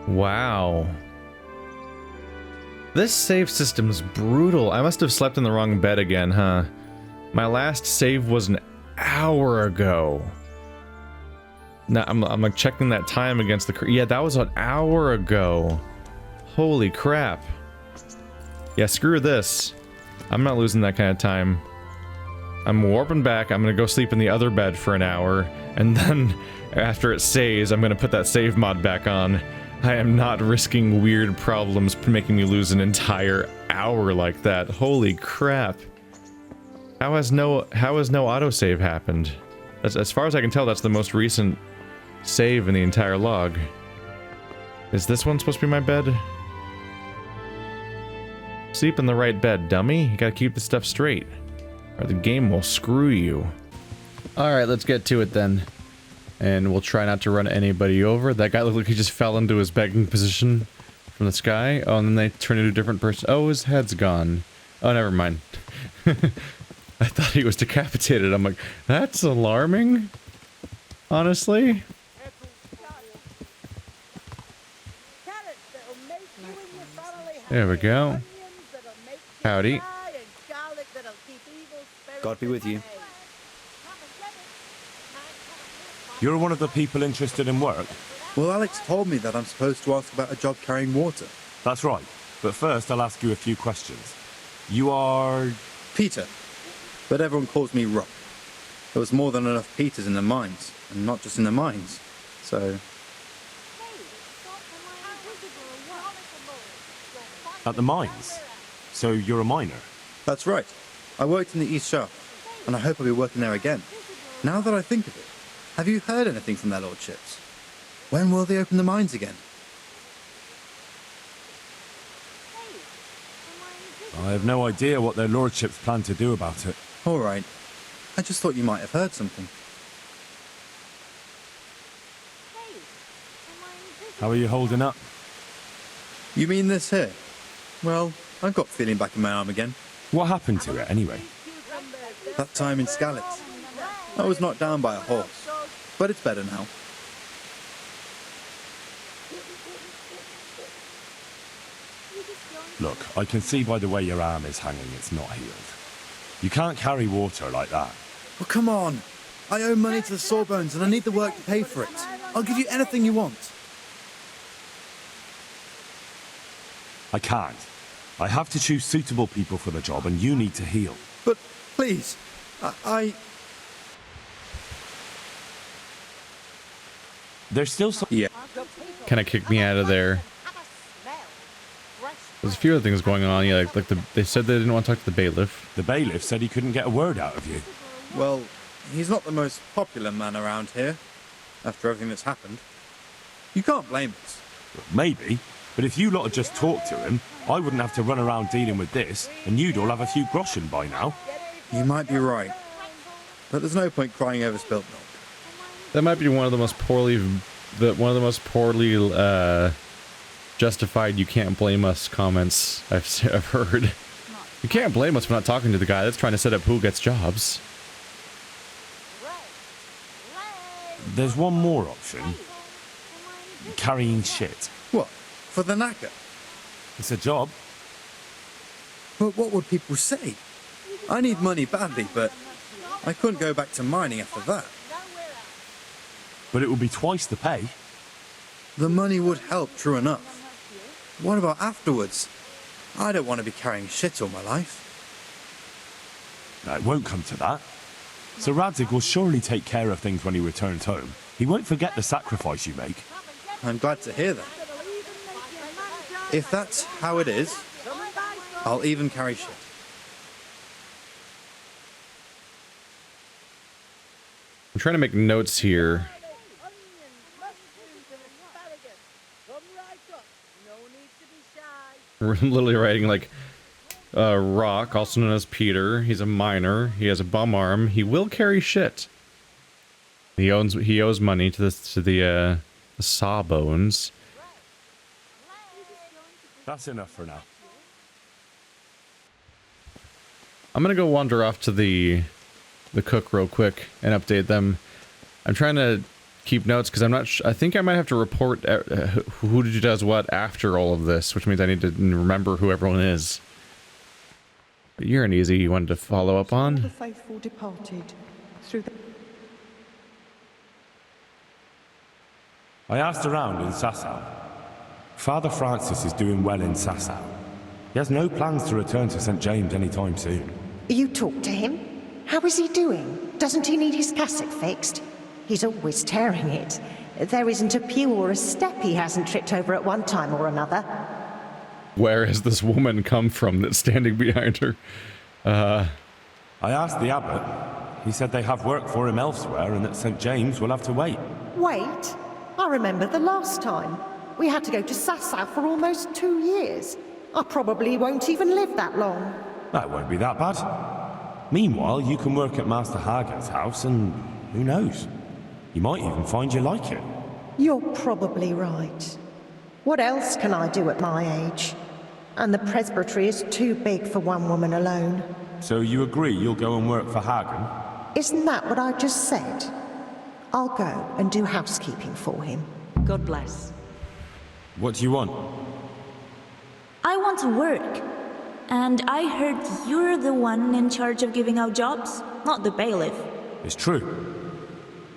Wow. This save system's brutal. I must have slept in the wrong bed again, huh? My last save was an hour ago. Now, I'm like checking that time against the... Yeah, that was an hour ago. Holy crap. Yeah, screw this. I'm not losing that kind of time. I'm warping back. I'm gonna go sleep in the other bed for an hour. And then, after it saves, I'm gonna put that save mod back on. I am not risking weird problems making me lose an entire hour like that. Holy crap. How has no autosave happened? As far as I can tell, that's the most recent save in the entire log. Is this one supposed to be my bed? Sleep in the right bed, dummy. You gotta keep the stuff straight, or the game will screw you. Alright, let's get to it then. And we'll try not to run anybody over. That guy looked like he just fell into his begging position from the sky. Oh, and then they turned into a different person. Oh, his head's gone. Oh, never mind. I thought he was decapitated. I'm like, that's alarming. Honestly. There we go. Howdy. God be with you. You're one of the people interested in work? Well, Alex told me that I'm supposed to ask about a job carrying water. That's right. But first, I'll ask you a few questions. You are... Peter. But everyone calls me Rock. There was more than enough Peters in the mines. And not just in the mines. So... At the mines? So you're a miner? That's right. I worked in the East Shaft. And I hope I'll be working there again. Now that I think of it, have you heard anything from their lordships? When will they open the mines again? I have no idea what their lordships plan to do about it. All right. I just thought you might have heard something. How are you holding up? You mean this here? Well, I've got feeling back in my arm again. What happened to it, anyway? That time in Skalitz. I was knocked down by a horse. But it's better now. Look, I can see by the way your arm is hanging it's not healed. You can't carry water like that. Well, come on. I owe money to the Sawbones and I need the work to pay for it. I'll give you anything you want. I can't. I have to choose suitable people for the job and you need to heal. But please, I... There's still some... Yeah. Kind of kicked me out of there. There's a few other things going on. Yeah, like they said they didn't want to talk to the bailiff. The bailiff said he couldn't get a word out of you. Well, he's not the most popular man around here, after everything that's happened. You can't blame us. Maybe, but if you lot had just talked to him, I wouldn't have to run around dealing with this, and you'd all have a few groschen by now. You might be right. But there's no point crying over spilt milk. That might be one of the most poorly justified "you can't blame us" comments I've heard. You can't blame us for not talking to the guy that's trying to set up who gets jobs. There's one more option. Carrying shit. What? For the knacker? It's a job. But what would people say? I need money badly, but I couldn't go back to mining after that. But it would be twice the pay. The money would help, true enough. What about afterwards? I don't want to be carrying shit all my life. No, it won't come to that. Sir Radzig will surely take care of things when he returns home. He won't forget the sacrifice you make. I'm glad to hear that. If that's how it is, I'll even carry shit. I'm trying to make notes here. We're literally writing like Rock, also known as Peter. He's a miner. He has a bum arm. He will carry shit. He owes money to the Sawbones. That's enough for now. I'm gonna go wander off to the cook real quick and update them. I'm trying to keep notes because I'm not. I think I might have to report who does what after all of this, which means I need to remember who everyone is. But you're an easy one to follow up on. The faithful departed through the... I asked around in Sasau. Father Francis is doing well in Sasau. He has no plans to return to St. James anytime soon. You talked to him? How is he doing? Doesn't he need his cassock fixed? He's always tearing it. There isn't a pew or a step he hasn't tripped over at one time or another. Where has this woman come from that's standing behind her? I asked the abbot. He said they have work for him elsewhere and that St. James will have to wait. Wait? I remember the last time. We had to go to Sasau for almost 2 years. I probably won't even live that long. That won't be that bad. Meanwhile, you can work at Master Hager's house and who knows? You might even find you like it. You're probably right. What else can I do at my age? And the presbytery is too big for one woman alone. So you agree you'll go and work for Hagen? Isn't that what I just said? I'll go and do housekeeping for him. God bless. What do you want? I want to work. And I heard you're the one in charge of giving out jobs, not the bailiff. It's true.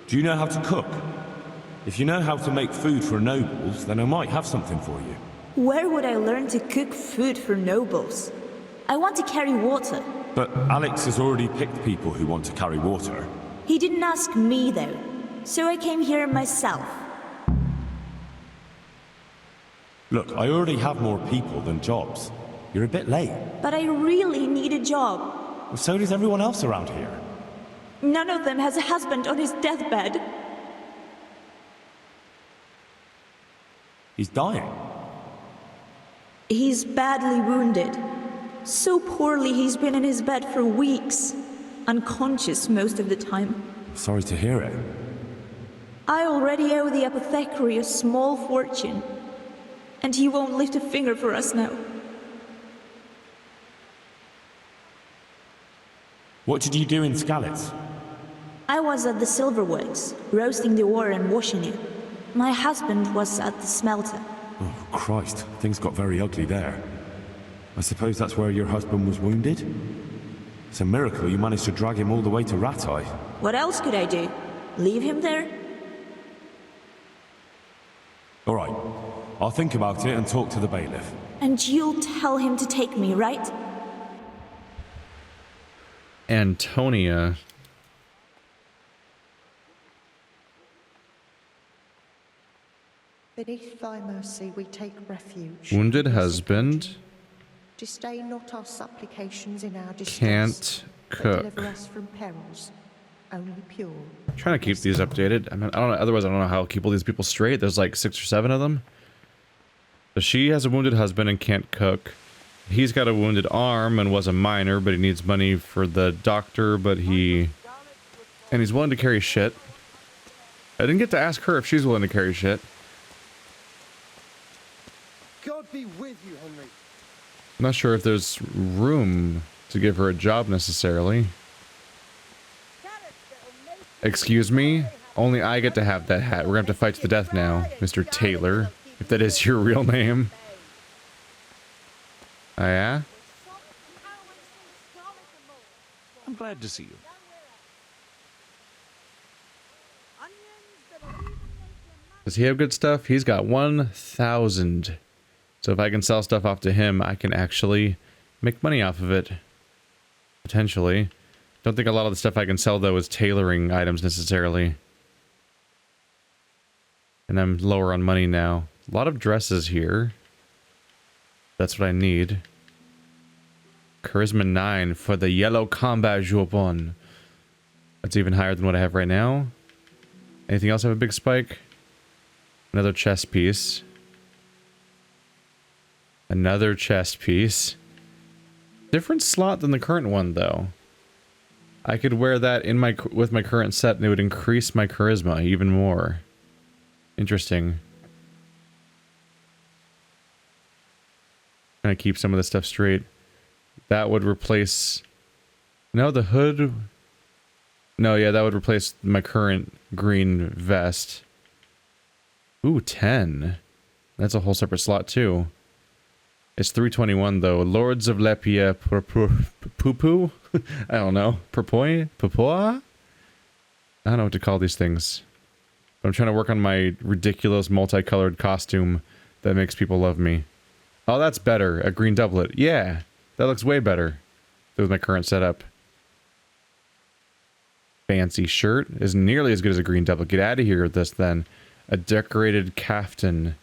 Do you know how to cook? If you know how to make food for nobles, then I might have something for you. Where would I learn to cook food for nobles? I want to carry water. But Alex has already picked people who want to carry water. He didn't ask me, though. So I came here myself. Look, I already have more people than jobs. You're a bit late. But I really need a job. Well, so does everyone else around here. None of them has a husband on his deathbed. He's dying. He's badly wounded. So poorly he's been in his bed for weeks. Unconscious most of the time. Sorry to hear it. I already owe the apothecary a small fortune. And he won't lift a finger for us now. What did you do in Skalitz? I was at the silverworks, roasting the ore and washing it. My husband was at the smelter. Oh, Christ. Things got very ugly there. I suppose that's where your husband was wounded? It's a miracle you managed to drag him all the way to Ratai. What else could I do? Leave him there? All right. I'll think about it and talk to the bailiff. And you'll tell him to take me, right? Antonia. Beneath thy mercy we take refuge. Wounded husband. Disdain not our supplications in our distress. Can't but cook. deliver us from perils. Only pure. I'm trying to keep these updated. I mean, I don't know. Otherwise, I don't know how I'll keep all these people straight. There's like 6 or 7 of them. So she has a wounded husband and can't cook. He's got a wounded arm and was a miner, but he needs money for the doctor, but he... And he's willing to carry shit. I didn't get to ask her if she's willing to carry shit. God be with you, Henry. I'm not sure if there's room to give her a job necessarily. Excuse me? Only I get to have that hat. We're gonna have to fight to the death now, Mr. Taylor. If that is your real name. Oh yeah? I'm glad to see you. Does he have good stuff? He's got 1,000. So if I can sell stuff off to him, I can actually make money off of it. Potentially. Don't think a lot of the stuff I can sell, though, is tailoring items necessarily. And I'm lower on money now. A lot of dresses here. That's what I need. Charisma 9 for the yellow combat jupon. That's even higher than what I have right now. Anything else have a big spike? Another chest piece. Another chest piece. Different slot than the current one, though. I could wear that in my with my current set and it would increase my charisma even more. Interesting. Trying to keep some of this stuff straight. That would replace... No, the hood... No, yeah, that would replace my current green vest. Ooh, 10. That's a whole separate slot, too. It's 321, though. Lords of Lepia Poo-Poo? I don't know. Purpoi? Purpoa? I don't know what to call these things. But I'm trying to work on my ridiculous multicolored costume that makes people love me. Oh, that's better. A green doublet. Yeah, that looks way better with my current setup. Fancy shirt is nearly as good as a green doublet. Get out of here with this, then. A decorated caftan.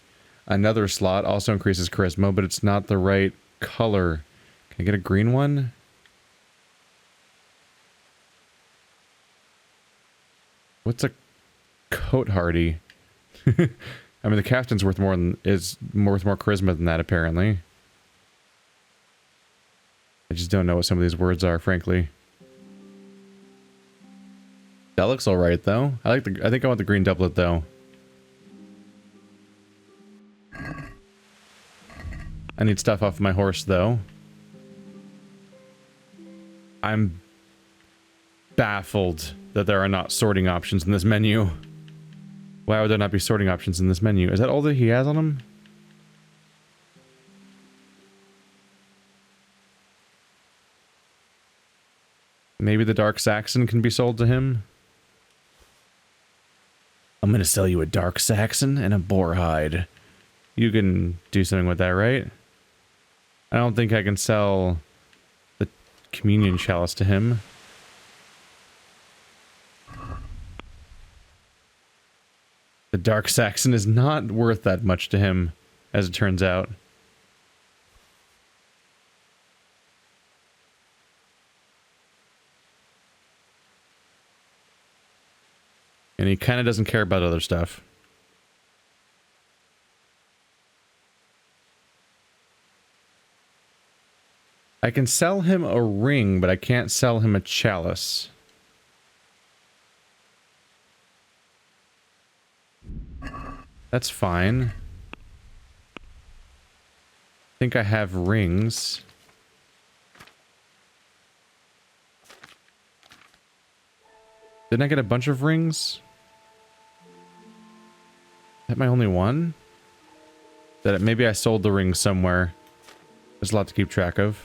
Another slot also increases charisma, but it's not the right color. Can I get a green one? What's a coat hardy? I mean, the caftan's worth more than worth more charisma than that, apparently. I just don't know what some of these words are, frankly. That looks all right, though. I think I want the green doublet, though. I need stuff off my horse, though. I'm baffled that there are not sorting options in this menu. Why would there not be sorting options in this menu? Is that all that he has on him? Maybe the Dark Saxon can be sold to him? I'm gonna sell you a Dark Saxon and a boar hide. You can do something with that, right? I don't think I can sell the communion chalice to him. The Dark Saxon is not worth that much to him, as it turns out. And he kind of doesn't care about other stuff. I can sell him a ring, but I can't sell him a chalice. That's fine. I think I have rings. Didn't I get a bunch of rings? Is that my only one? That maybe I sold the ring somewhere. There's a lot to keep track of.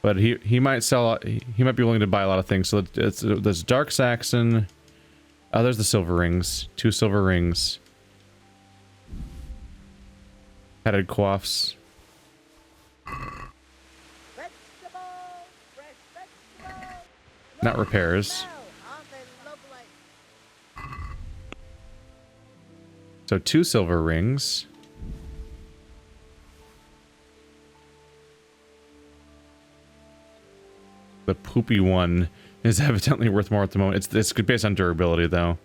But he might sell. He might be willing to buy a lot of things. So there's Dark Saxon. Oh, there's the silver rings. 2 silver rings. Padded coifs. Not repairs. So 2 silver rings. The poopy one is evidently worth more at the moment. It's based on durability, though.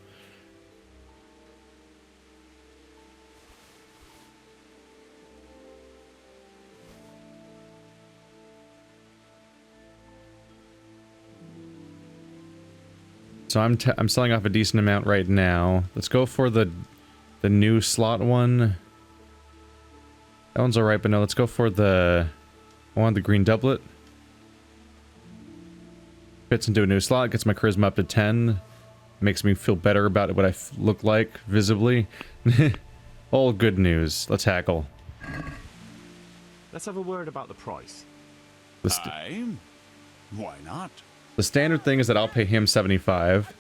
So I'm selling off a decent amount right now. Let's go for the new slot one. That one's alright, but no, let's go for I want the green doublet. Fits into a new slot, gets my charisma up to 10. Makes me feel better about what I look like, visibly. All good news. Let's hackle. Let's have a word about the price. Why not? The standard thing is that I'll pay him 75.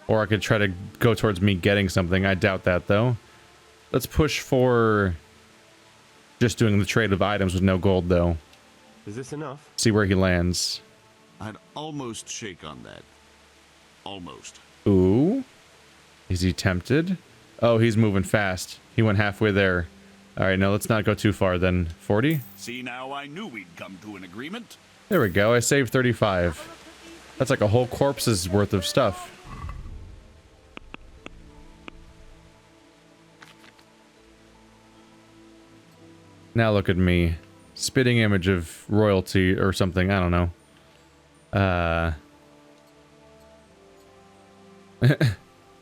Or I could try to go towards me getting something. I doubt that, though. Let's push for just doing the trade of items with no gold, though. Is this enough? See where he lands. I'd almost shake on that. Almost. Ooh. Is he tempted? Oh, he's moving fast. He went halfway there. Alright, now let's not go too far then. 40? See, now I knew we'd come to an agreement. There we go. I saved 35. That's like a whole corpse's worth of stuff. Now look at me. Spitting image of royalty or something. I don't know.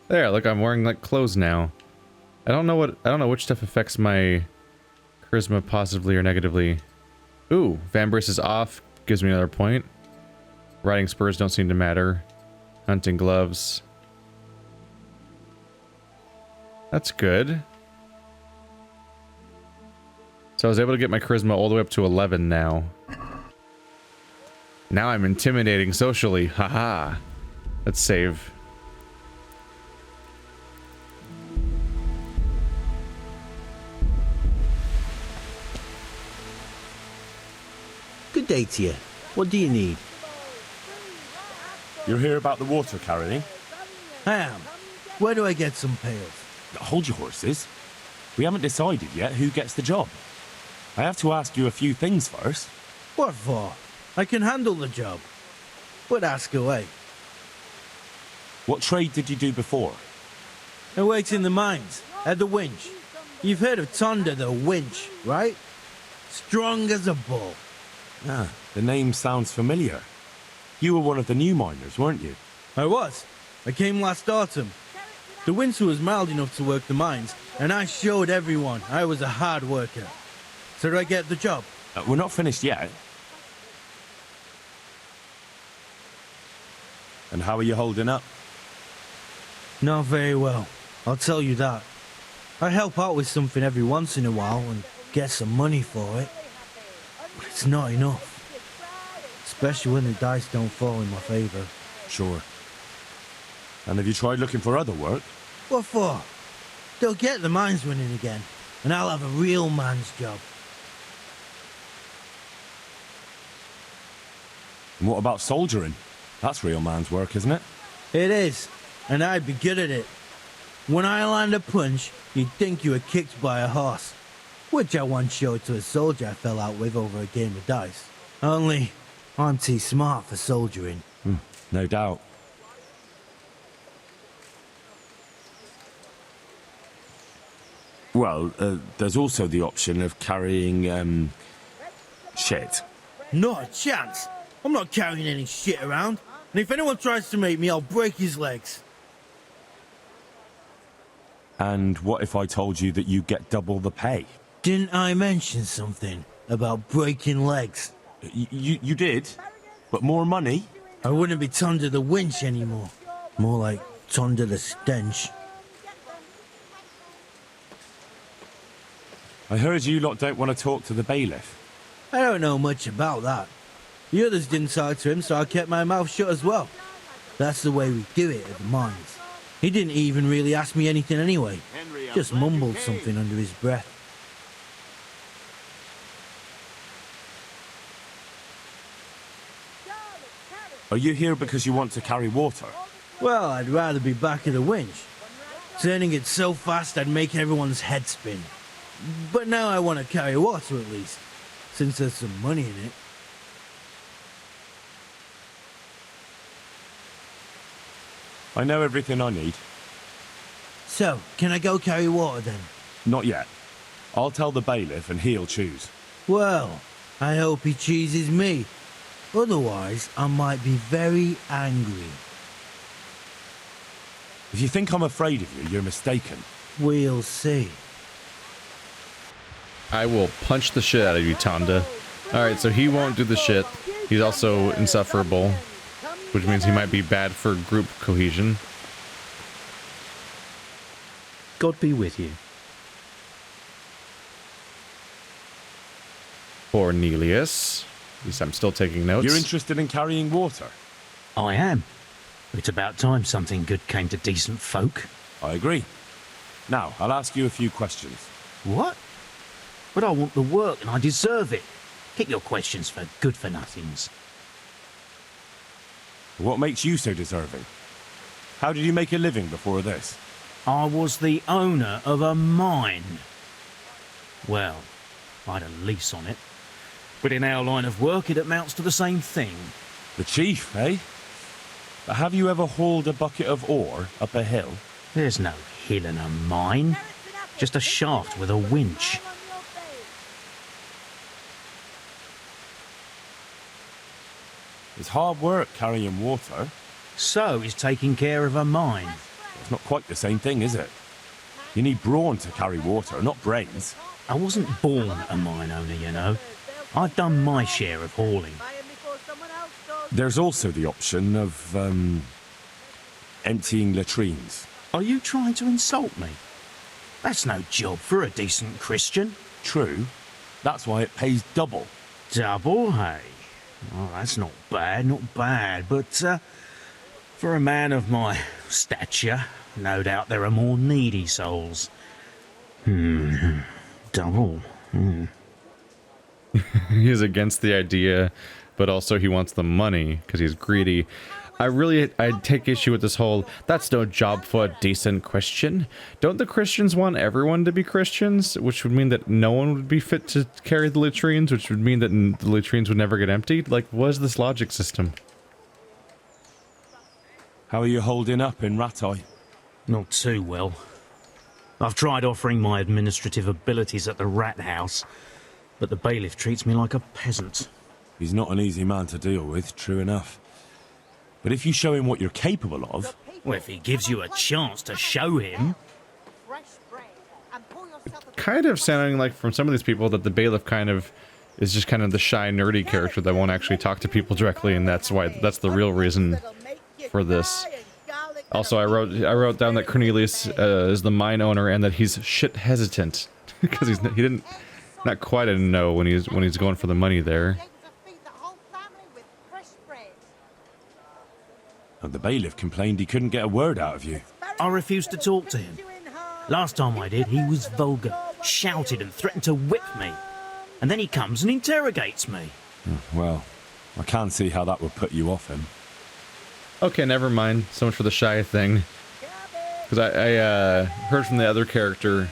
There, look, I'm wearing like clothes now. I don't know which stuff affects my Charisma positively or negatively. Ooh, Vambrace is off. Gives me another point. Riding spurs don't seem to matter. Hunting gloves. That's good. So I was able to get my charisma all the way up to 11 now. Now I'm intimidating socially. Haha. Let's save. Good day to you. What do you need? You're here about the water carrying? I am. Where do I get some pails? Hold your horses. We haven't decided yet who gets the job. I have to ask you a few things first. What for? I can handle the job. But ask away. What trade did you do before? I worked in the mines, at the winch. You've heard of Thunder the winch, right? Strong as a bull. Ah, the name sounds familiar. You were one of the new miners, weren't you? I was. I came last autumn. The winter was mild enough to work the mines, and I showed everyone I was a hard worker. So did I get the job? We're not finished yet. And how are you holding up? Not very well, I'll tell you that. I help out with something every once in a while and get some money for it. But it's not enough. Especially when the dice don't fall in my favor. Sure. And have you tried looking for other work? What for? They'll get the mines running again, and I'll have a real man's job. And what about soldiering? That's real man's work, isn't it? It is, and I'd be good at it. When I land a punch, you'd think you were kicked by a horse. Which I once showed to a soldier I fell out with over a game of dice. Only, I'm too smart for soldiering. No doubt. Well, there's also the option of carrying, shit. Not a chance. I'm not carrying any shit around. And if anyone tries to make me, I'll break his legs. And what if I told you that you get double the pay? Didn't I mention something about breaking legs? You did? But more money? I wouldn't be Thunder the winch anymore. More like Thunder the stench. I heard you lot don't want to talk to the bailiff. I don't know much about that. The others didn't talk to him, so I kept my mouth shut as well. That's the way we do it at the mines. He didn't even really ask me anything anyway. Just mumbled something under his breath. Are you here because you want to carry water? Well, I'd rather be back at the winch. Turning it so fast I'd make everyone's head spin. But now I want to carry water at least, since there's some money in it. I know everything I need. So, can I go carry water then? Not yet. I'll tell the bailiff and he'll choose. Well, I hope he chooses me. Otherwise, I might be very angry. If you think I'm afraid of you, you're mistaken. We'll see. I will punch the shit out of you, Tonda. Alright, so he won't do the shit. He's also insufferable, which means he might be bad for group cohesion. God be with you. Cornelius. At least I'm still taking notes. You're interested in carrying water? I am. It's about time something good came to decent folk. I agree. Now, I'll ask you a few questions. What? But I want the work and I deserve it. Keep your questions for good-for-nothings. What makes you so deserving? How did you make a living before this? I was the owner of a mine. Well, I had a lease on it. But in our line of work, it amounts to the same thing. The chief, eh? But have you ever hauled a bucket of ore up a hill? There's no hill in a mine. Just a shaft with a winch. It's hard work carrying water. So is taking care of a mine. It's not quite the same thing, is it? You need brawn to carry water, not brains. I wasn't born a mine owner, you know. I've done my share of hauling. There's also the option of, emptying latrines. Are you trying to insult me? That's no job for a decent Christian. True. That's why it pays double. Double, hey? Well, that's not bad, but, for a man of my stature, no doubt there are more needy souls. Double. He's against the idea, but also he wants the money because he's greedy. I take issue with this whole, that's no job for a decent Christian. Don't the Christians want everyone to be Christians? Which would mean that no one would be fit to carry the latrines, which would mean that the latrines would never get emptied? Like, what is this logic system? How are you holding up in Rattay? Not too well. I've tried offering my administrative abilities at the rat house, but the bailiff treats me like a peasant. He's not an easy man to deal with, true enough. But if you show him what you're capable of... Well, if he gives you a chance to show him... Kind of sounding like from some of these people that the bailiff kind of is just kind of the shy, nerdy character that won't actually talk to people directly, and that's the real reason for this. Also, I wrote down that Cornelius is the mine owner and that he's shit hesitant because he didn't not quite a no when he's going for the money there. And the bailiff complained he couldn't get a word out of you. I refused to talk to him. Last time I did, he was vulgar, shouted and threatened to whip me. And then he comes and interrogates me. Well, I can't see how that would put you off him. Okay, never mind. So much for the shy thing. Because I heard from the other character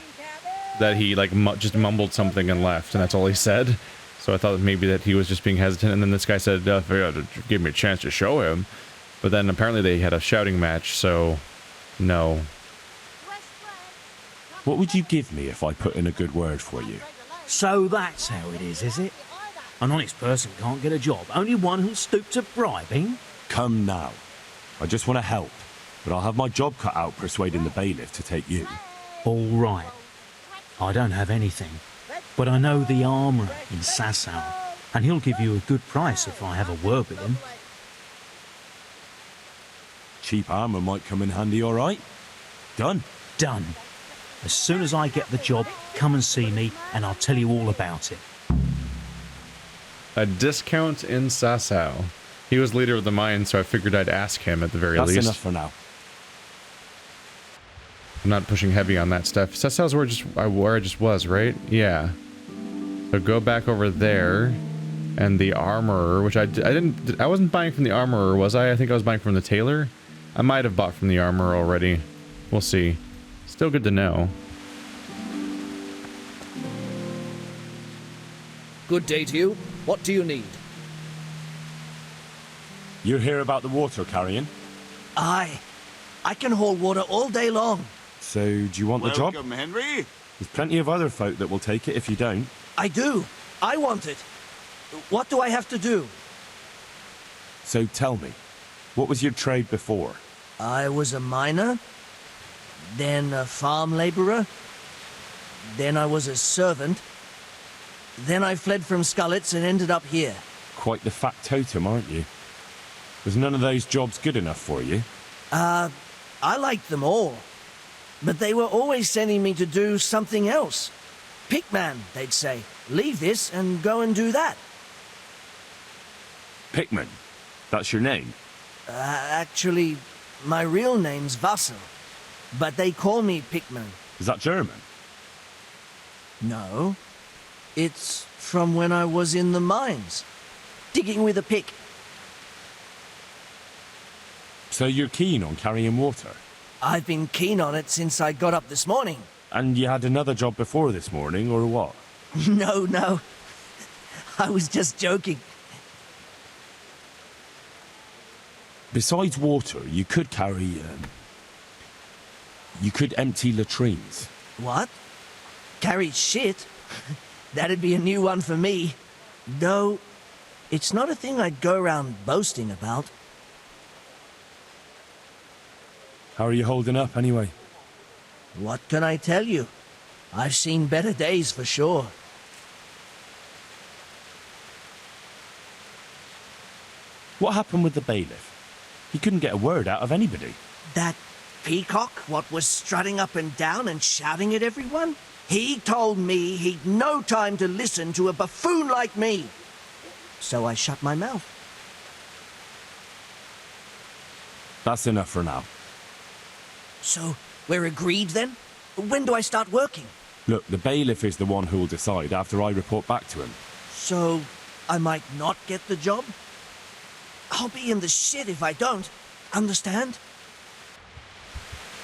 that he like just mumbled something and left, and that's all he said. So I thought maybe that he was just being hesitant, and then this guy said, give me a chance to show him. But then apparently they had a shouting match, so no. What would you give me if I put in a good word for you? So that's how it is it? An honest person can't get a job, only one who'll stoop to bribing? Come now. I just want to help, but I'll have my job cut out persuading the bailiff to take you. All right. I don't have anything, but I know the armourer in Sasau, and he'll give you a good price if I have a word with him. Cheap armour might come in handy, all right? Done. Done. As soon as I get the job, come and see me, and I'll tell you all about it. A discount in Sasau. He was leader of the mine, so I figured I'd ask him at the very least. That's enough for now. I'm not pushing heavy on that stuff. Sasau's where I just was, right? Yeah. So go back over there, and the armorer, which I wasn't buying from the armorer, was I? I think I was buying from the tailor. I might have bought from the armorer already. We'll see. Still good to know. Good day to you. What do you need? You hear about the water carrying? Aye. I can haul water all day long. So, do you want the job? Welcome, Henry. There's plenty of other folk that will take it if you don't. I do. I want it. What do I have to do? So tell me, what was your trade before? I was a miner, then a farm labourer, then I was a servant, then I fled from Scullets and ended up here. Quite the factotum, aren't you? Was none of those jobs good enough for you? I liked them all, but they were always sending me to do something else. Pickman, they'd say. Leave this and go and do that. Pickman? That's your name? Actually, my real name's Vassal, but they call me Pickman. Is that German? No. It's from when I was in the mines, digging with a pick. So you're keen on carrying water? I've been keen on it since I got up this morning. And you had another job before this morning, or what? No. I was just joking. Besides water, you could carry, you could empty latrines. What? Carry shit? That'd be a new one for me. Though, it's not a thing I'd go around boasting about. How are you holding up, anyway? What can I tell you? I've seen better days for sure. What happened with the bailiff? He couldn't get a word out of anybody. That peacock, what was strutting up and down and shouting at everyone? He told me he'd no time to listen to a buffoon like me. So I shut my mouth. That's enough for now. So, we're agreed then? When do I start working? Look, the bailiff is the one who'll decide after I report back to him. So, I might not get the job? I'll be in the shit if I don't. Understand?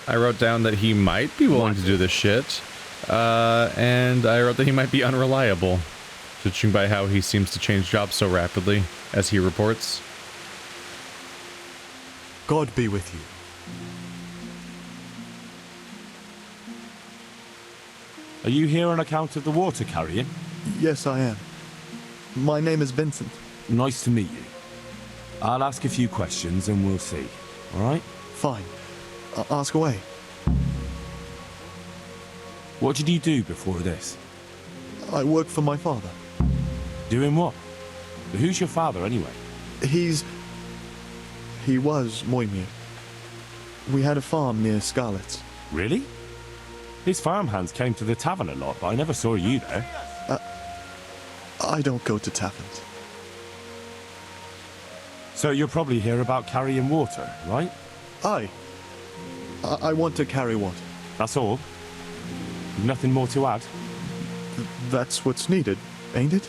I wrote down that he might be willing to do this shit. And I wrote that he might be unreliable, judging by how he seems to change jobs so rapidly, as he reports. God be with you. Are you here on account of the water carrying? Yes, I am. My name is Vincent. Nice to meet you. I'll ask a few questions and we'll see, alright? Fine. Ask away. What did you do before this? I work for my father. Doing what? Who's your father anyway? He was Bohemia. We had a farm near Scarlet's. Really? His farmhands came to the tavern a lot, but I never saw you there. I don't go to taverns. So you're probably here about carrying water, right? Aye. I want to carry water. That's all? Nothing more to add? That's what's needed, ain't it?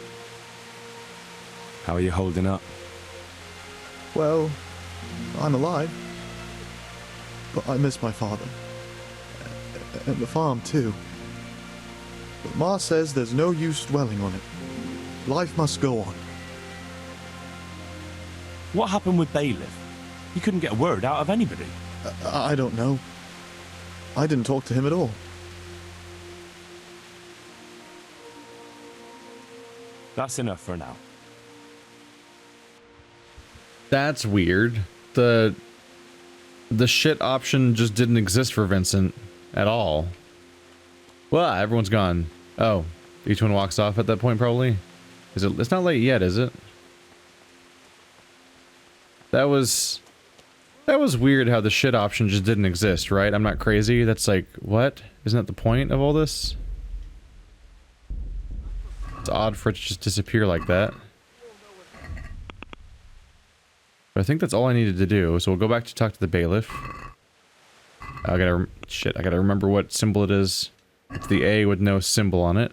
How are you holding up? Well, I'm alive. But I miss my father. And the farm, too. But Ma says there's no use dwelling on it. Life must go on. What happened with Bailiff? He couldn't get a word out of anybody. I don't know. I didn't talk to him at all. That's enough for now. That's weird. The shit option just didn't exist for Vincent at all. Well, everyone's gone. Oh, each one walks off at that point probably. Is it? It's not late yet, is it? That was weird how the shit option just didn't exist, right? I'm not crazy. That's like, what? Isn't that the point of all this? It's odd for it to just disappear like that. But I think that's all I needed to do. So we'll go back to talk to the bailiff. I gotta remember what symbol it is. It's the A with no symbol on it.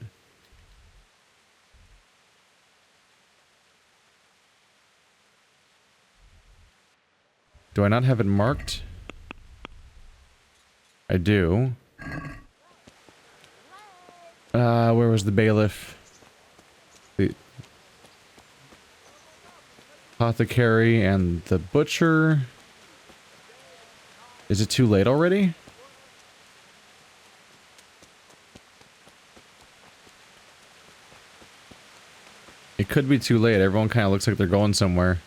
Do I not have it marked? I do. Where was the bailiff? The apothecary and the butcher. Is it too late already? It could be too late. Everyone kind of looks like they're going somewhere.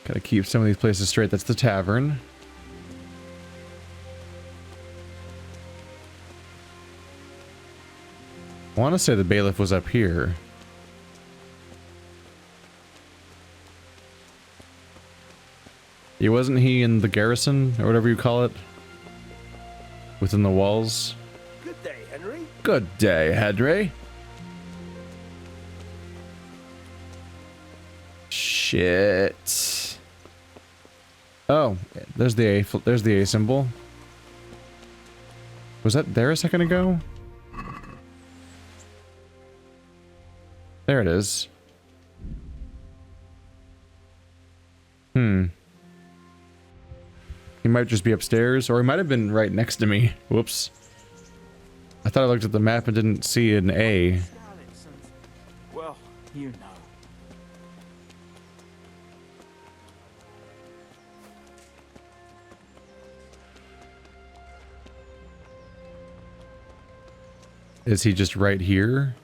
Gotta keep some of these places straight. That's the tavern. I want to say the bailiff was up here. Wasn't he in the garrison, or whatever you call it? Within the walls? Good day, Henry. Good day, Henry. Shit. Oh, there's the A symbol. Was that there a second ago? There it is. He might just be upstairs, or he might have been right next to me. Whoops. I thought I looked at the map and didn't see an A. Well, you know. Is he just right here?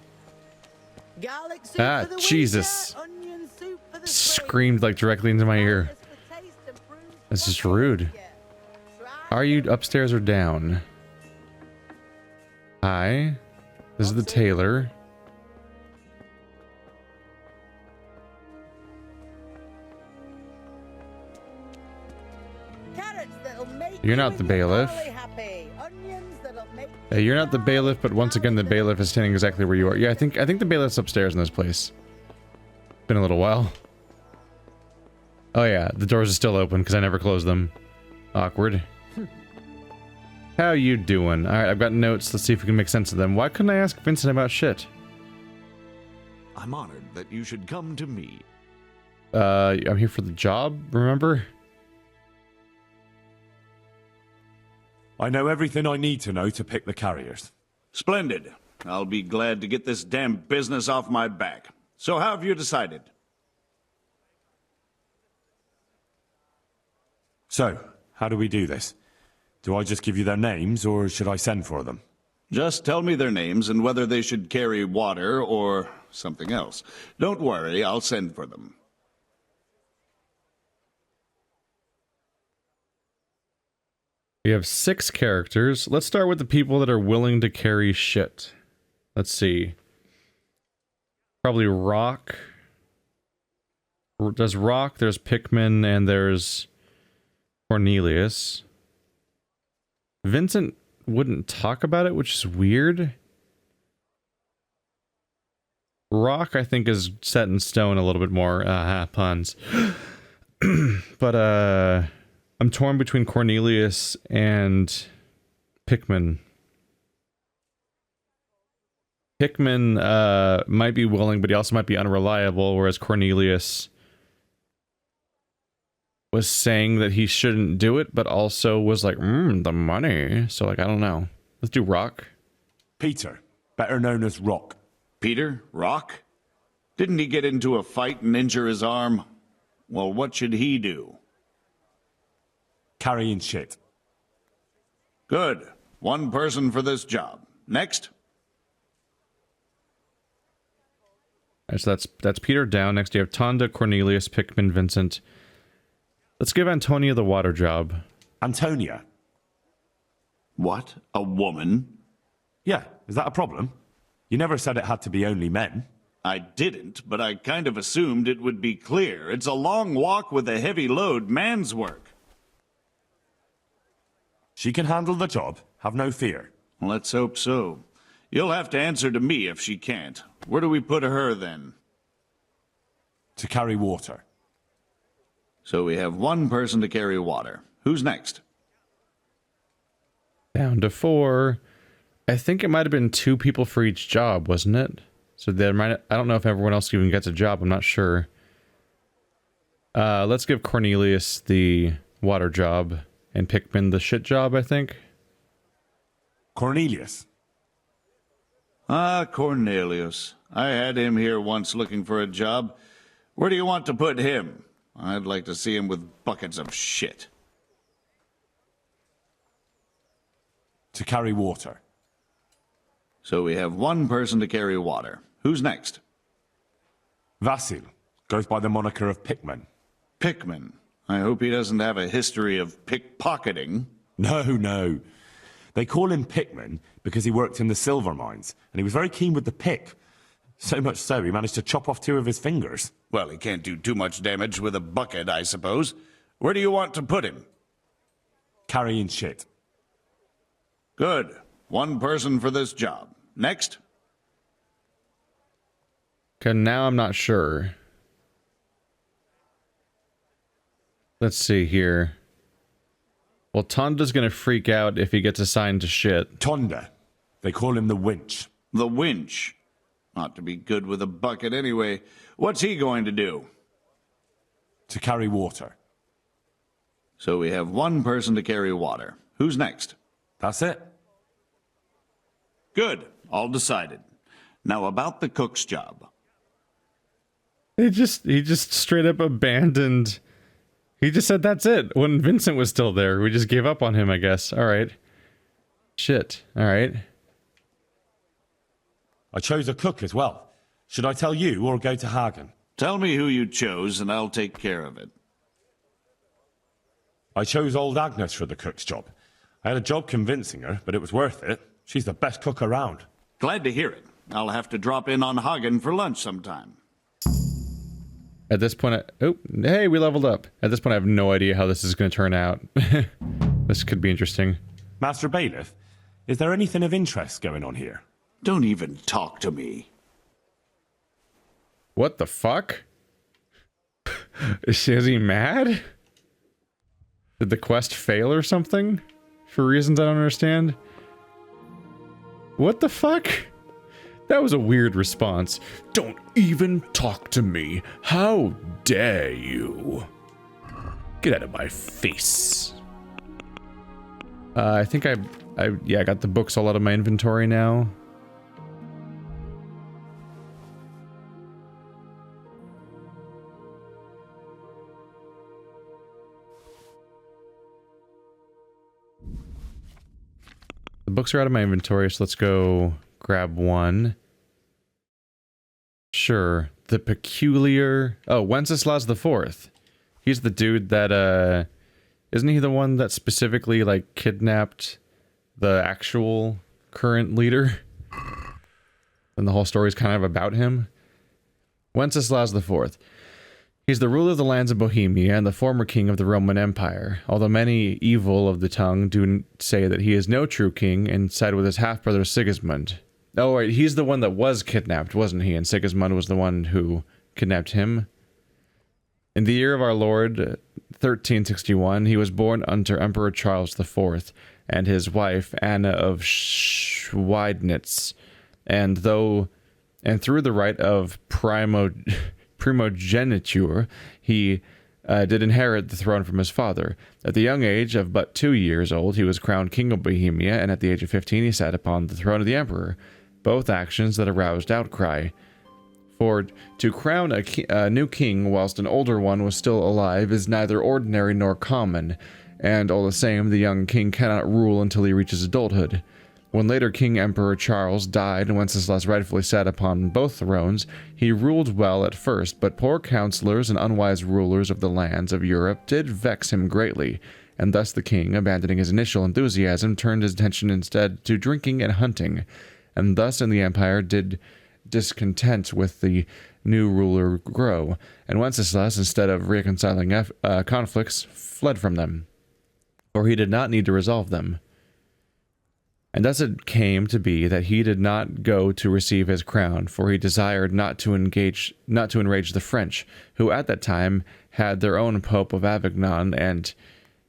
Garlic soup Ah, for the Jesus. winter, onion soup for the screamed like directly into my ear. This is rude. Are you upstairs or down? Hi. This is the tailor. You're not the bailiff. You're not the bailiff, but once again the bailiff is standing exactly where you are. Yeah, I think the bailiff's upstairs in this place. Been a little while. Oh yeah, the doors are still open because I never closed them. Awkward. How you doing? Alright, I've got notes. Let's see if we can make sense of them. Why couldn't I ask Vincent about shit? I'm honored that you should come to me. I'm here for the job, remember? I know everything I need to know to pick the carriers. Splendid. I'll be glad to get this damn business off my back. So how have you decided? So, how do we do this? Do I just give you their names, or should I send for them? Just tell me their names and whether they should carry water or something else. Don't worry, I'll send for them. We have 6 characters. Let's start with the people that are willing to carry shit. Let's see. Probably Rock. There's Rock, there's Pickman, and there's Cornelius. Vincent wouldn't talk about it, which is weird. Rock, I think, is set in stone a little bit more. Puns. But, I'm torn between Cornelius and Pickman. Pickman, might be willing, but he also might be unreliable, whereas Cornelius was saying that he shouldn't do it, but also was like, the money. So, like, I don't know. Let's do Rock. Peter, better known as Rock. Peter? Rock? Didn't he get into a fight and injure his arm? Well, what should he do? Carrying shit. Good. One person for this job. Next. Alright, so that's Peter down. Next you have Tonda, Cornelius, Pickman, Vincent. Let's give Antonia the water job. Antonia? What? A woman? Yeah, is that a problem? You never said it had to be only men. I didn't, but I kind of assumed it would be clear. It's a long walk with a heavy load, man's work. She can handle the job, have no fear. Let's hope so. You'll have to answer to me if she can't. Where do we put her then? To carry water. So we have one person to carry water. Who's next? Down to 4. I think it might have been 2 people for each job, wasn't it? So there might, I don't know if everyone else even gets a job, I'm not sure. Let's give Cornelius the water job and Pickman the shit job, I think. Cornelius. Ah, Cornelius. I had him here once looking for a job. Where do you want to put him? I'd like to see him with buckets of shit. To carry water. So we have one person to carry water. Who's next? Vasil. Goes by the moniker of Pickman. Pickman. I hope he doesn't have a history of pickpocketing. No. They call him Pickman because he worked in the silver mines, and he was very keen with the pick. So much so, he managed to chop off 2 of his fingers. Well, he can't do too much damage with a bucket, I suppose. Where do you want to put him? Carrying shit. Good. One person for this job. Next. Okay, now I'm not sure. Let's see here. Well, Tonda's gonna freak out if he gets assigned to shit. Tonda. They call him the winch. The winch. Ought to be good with a bucket anyway. What's he going to do? To carry water. So we have one person to carry water. Who's next? That's it. Good. All decided. Now about the cook's job. He just straight up abandoned. He just said that's it when Vincent was still there. We just gave up on him, I guess. All right. Shit. All right. I chose a cook as well. Should I tell you or go to Hagen? Tell me who you chose, and I'll take care of it. I chose old Agnes for the cook's job. I had a job convincing her, but it was worth it. She's the best cook around. Glad to hear it. I'll have to drop in on Hagen for lunch sometime. At this point, oh, hey, we leveled up. At this point, I have no idea how this is going to turn out. This could be interesting. Master Bailiff, is there anything of interest going on here? Don't even talk to me. What the fuck? Is he mad? Did the quest fail or something? For reasons I don't understand? What the fuck? That was a weird response. Don't even talk to me. How dare you? Get out of my face. I think I got the books all out of my inventory now. The books are out of my inventory, so let's go grab one. Sure. The peculiar... Oh, Wenceslas the Fourth. He's the dude that, isn't he the one that specifically, like, kidnapped the actual current leader? And the whole story is kind of about him? Wenceslas the Fourth. He's the ruler of the lands of Bohemia and the former king of the Roman Empire, although many evil of the tongue do say that he is no true king and side with his half-brother Sigismund. Oh, right, he's the one that was kidnapped, wasn't he? And Sigismund was the one who kidnapped him. In the year of our Lord, 1361, he was born under Emperor Charles IV and his wife, Anna of Schweidnitz, and through the right of primogeniture, he did inherit the throne from his father. At the young age of but 2 years old, he was crowned King of Bohemia, and at the age of 15 he sat upon the throne of the emperor, both actions that aroused outcry. For to crown a new king whilst an older one was still alive is neither ordinary nor common, and all the same the young king cannot rule until he reaches adulthood. When later King Emperor Charles died and Wenceslas rightfully sat upon both thrones, he ruled well at first, but poor counselors and unwise rulers of the lands of Europe did vex him greatly, and thus the king, abandoning his initial enthusiasm, turned his attention instead to drinking and hunting, and thus in the empire did discontent with the new ruler grow, and Wenceslas, instead of reconciling conflicts, fled from them, for he did not need to resolve them. And thus it came to be that he did not go to receive his crown, for he desired not to enrage the French, who at that time had their own Pope of Avignon, and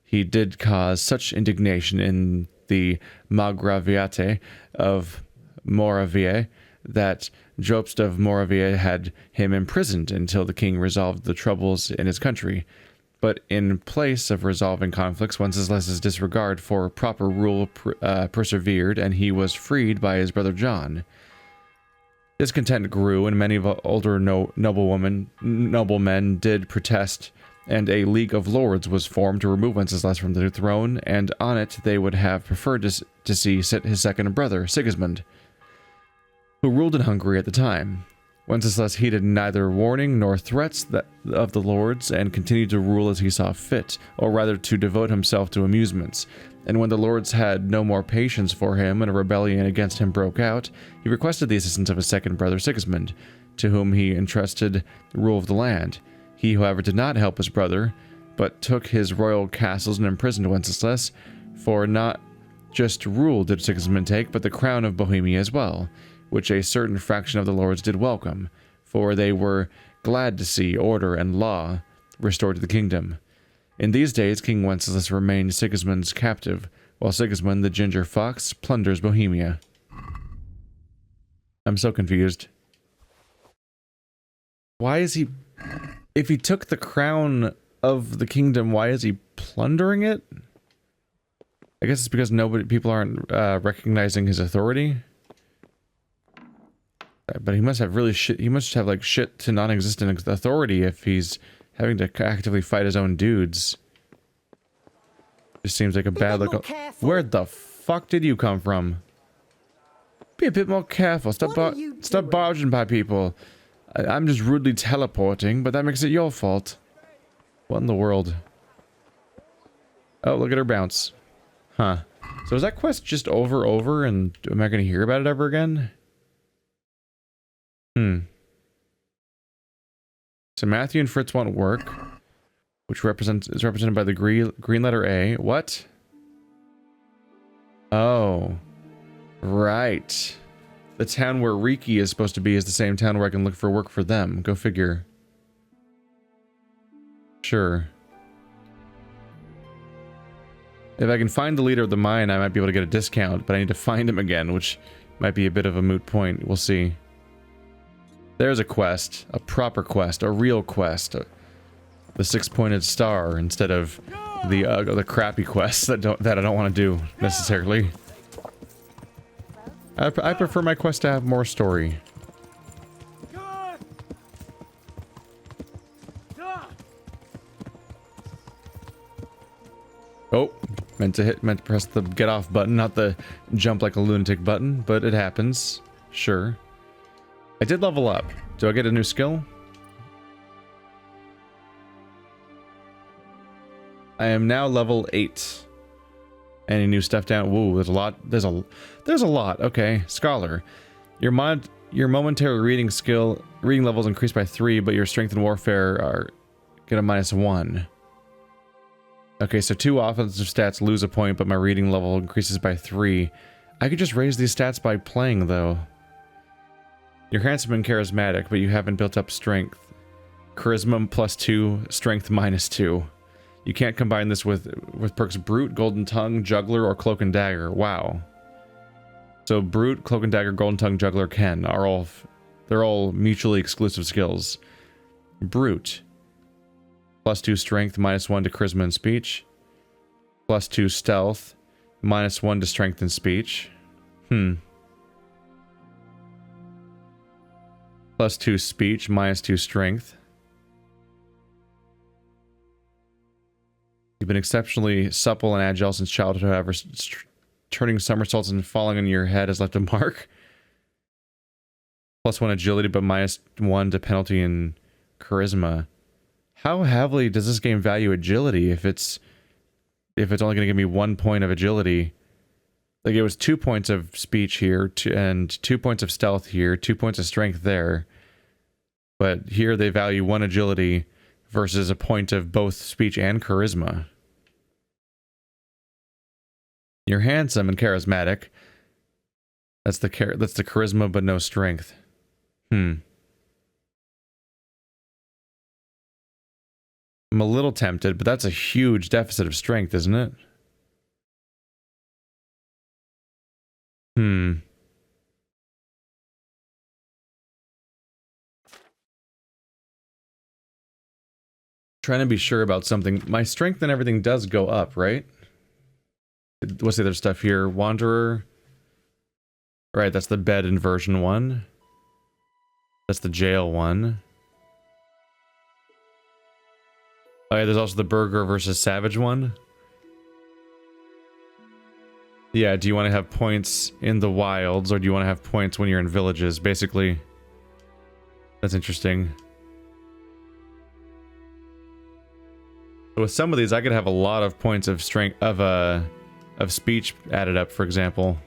he did cause such indignation in the Margraviate of Moravia that Jobst of Moravia had him imprisoned until the king resolved the troubles in his country. But in place of resolving conflicts, Wenceslas's disregard for proper rule persevered, and he was freed by his brother John. Discontent grew, and many of older noblemen did protest, and a League of Lords was formed to remove Wenceslas from the throne, and on it they would have preferred to see sit his second brother, Sigismund, who ruled in Hungary at the time. Wenceslas heeded neither warning nor threats of the lords, and continued to rule as he saw fit, or rather to devote himself to amusements. And when the lords had no more patience for him and a rebellion against him broke out, he requested the assistance of his second brother Sigismund, to whom he entrusted the rule of the land. He, however, did not help his brother, but took his royal castles and imprisoned Wenceslas, for not just rule did Sigismund take, but the crown of Bohemia as well, which a certain fraction of the lords did welcome, for they were glad to see order and law restored to the kingdom. In these days King Wenceslas remained Sigismund's captive, while Sigismund the Ginger Fox plunders Bohemia. I'm so confused. Why is he... If he took the crown of the kingdom, why is he plundering it? I guess it's because people aren't recognizing his authority. But he must have really shit. He must have like shit to non-existent authority if he's having to actively fight his own dudes. Just seems like a bad look. Where the fuck did you come from? Be a bit more careful. Stop barging by people. I'm just rudely teleporting, but that makes it your fault. What in the world? Oh, look at her bounce. Huh. So is that quest just over, and am I going to hear about it ever again? So Matthew and Fritz want work, which is represented by the green letter A. What? Oh. Right. The town where Riki is supposed to be is the same town where I can look for work for them. Go figure. Sure. If I can find the leader of the mine, I might be able to get a discount, but I need to find him again, which might be a bit of a moot point. We'll see. There's a quest. A proper quest. A real quest. The six-pointed star instead of the crappy quests that I don't want to do, necessarily. I prefer my quest to have more story. Oh, meant to press the get off button, not the jump like a lunatic button, but it happens. Sure. I did level up. Do I get a new skill? I am now level 8. Any new stuff down? Whoa, there's a lot. There's a lot. Okay, scholar. Your momentary reading levels increased by 3, but your strength and warfare get a -1. Okay, so 2 offensive stats lose a point, but my reading level increases by 3. I could just raise these stats by playing, though. You're handsome and charismatic, but you haven't built up strength. Charisma +2, strength -2. You can't combine this with perks Brute, Golden Tongue, Juggler, or Cloak and Dagger. Wow. So Brute, Cloak and Dagger, Golden Tongue, Juggler, they're all mutually exclusive skills. Brute. +2 strength, -1 to charisma and speech. +2 stealth, -1 to strength and speech. +2 speech, -2 strength. You've been exceptionally supple and agile since childhood, however, turning somersaults and falling on your head has left a mark. +1 agility, but -1 to penalty and charisma. How heavily does this game value agility if it's only going to give me 1 point of agility? Like, it was 2 points of speech here, and 2 points of stealth here, 2 points of strength there. But here they value 1 agility versus a point of both speech and charisma. You're handsome and charismatic. That's the charisma, but no strength. I'm a little tempted, but that's a huge deficit of strength, isn't it? Trying to be sure about something. My strength and everything does go up, right? What's the other stuff here? Wanderer. Right, that's the bed inversion one. That's the jail one. Oh yeah, there's also the burger versus savage one. Yeah, do you want to have points in the wilds, or do you want to have points when you're in villages, basically? That's interesting. With some of these, I could have a lot of points of strength, of speech added up, for example.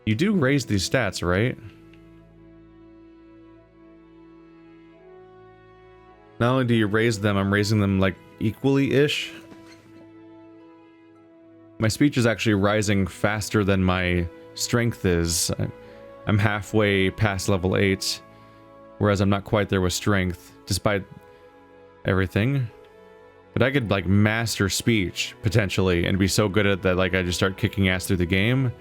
You do raise these stats, right? Not only do you raise them, I'm raising them, like, equally-ish. My speech is actually rising faster than my strength is. I'm halfway past level 8, whereas I'm not quite there with strength, despite everything. But I could, like, master speech, potentially, and be so good at that, like, I just start kicking ass through the game.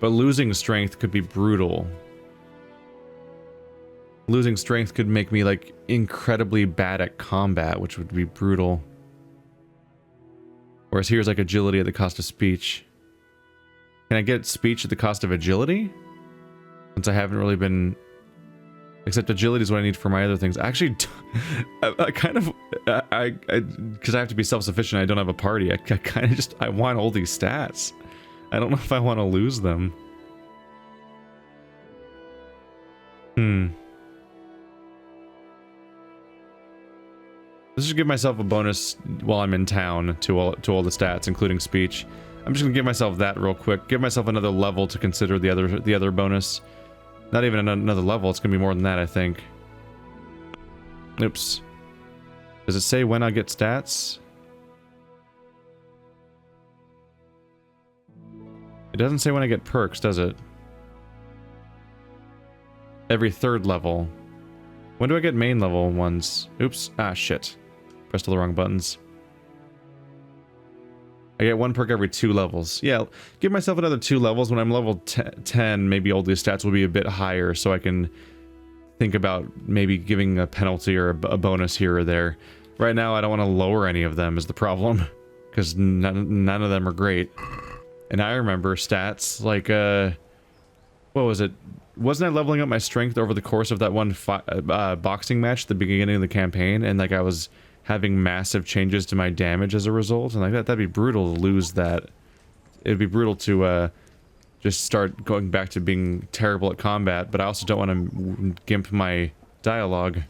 But losing strength could be brutal. Losing strength could make me, like, incredibly bad at combat, which would be brutal. Whereas here's, like, agility at the cost of speech. Can I get speech at the cost of agility? Since I haven't really been... Except agility is what I need for my other things. Actually, I kind of... because I have to be self-sufficient, I don't have a party. I kind of just... I want all these stats. I don't know if I want to lose them. Let's just give myself a bonus while I'm in town to all the stats, including speech. I'm just gonna give myself that real quick. Give myself another level to consider the other bonus. Not even another level. It's gonna be more than that, I think. Oops. Does it say when I get stats? It doesn't say when I get perks, does it? Every 3rd level. When do I get main level ones? Oops. Ah, shit. Pressed all the wrong buttons. I get 1 perk every 2 levels. Yeah, give myself another 2 levels. When I'm level 10, maybe all these stats will be a bit higher, so I can think about maybe giving a penalty or a bonus here or there. Right now, I don't want to lower any of them is the problem, because none of them are great. And I remember stats like, what was it? Wasn't I leveling up my strength over the course of that one boxing match at the beginning of the campaign? And like I was having massive changes to my damage as a result, and like that'd be brutal to lose that. It'd be brutal to just start going back to being terrible at combat, but I also don't want to gimp my dialogue.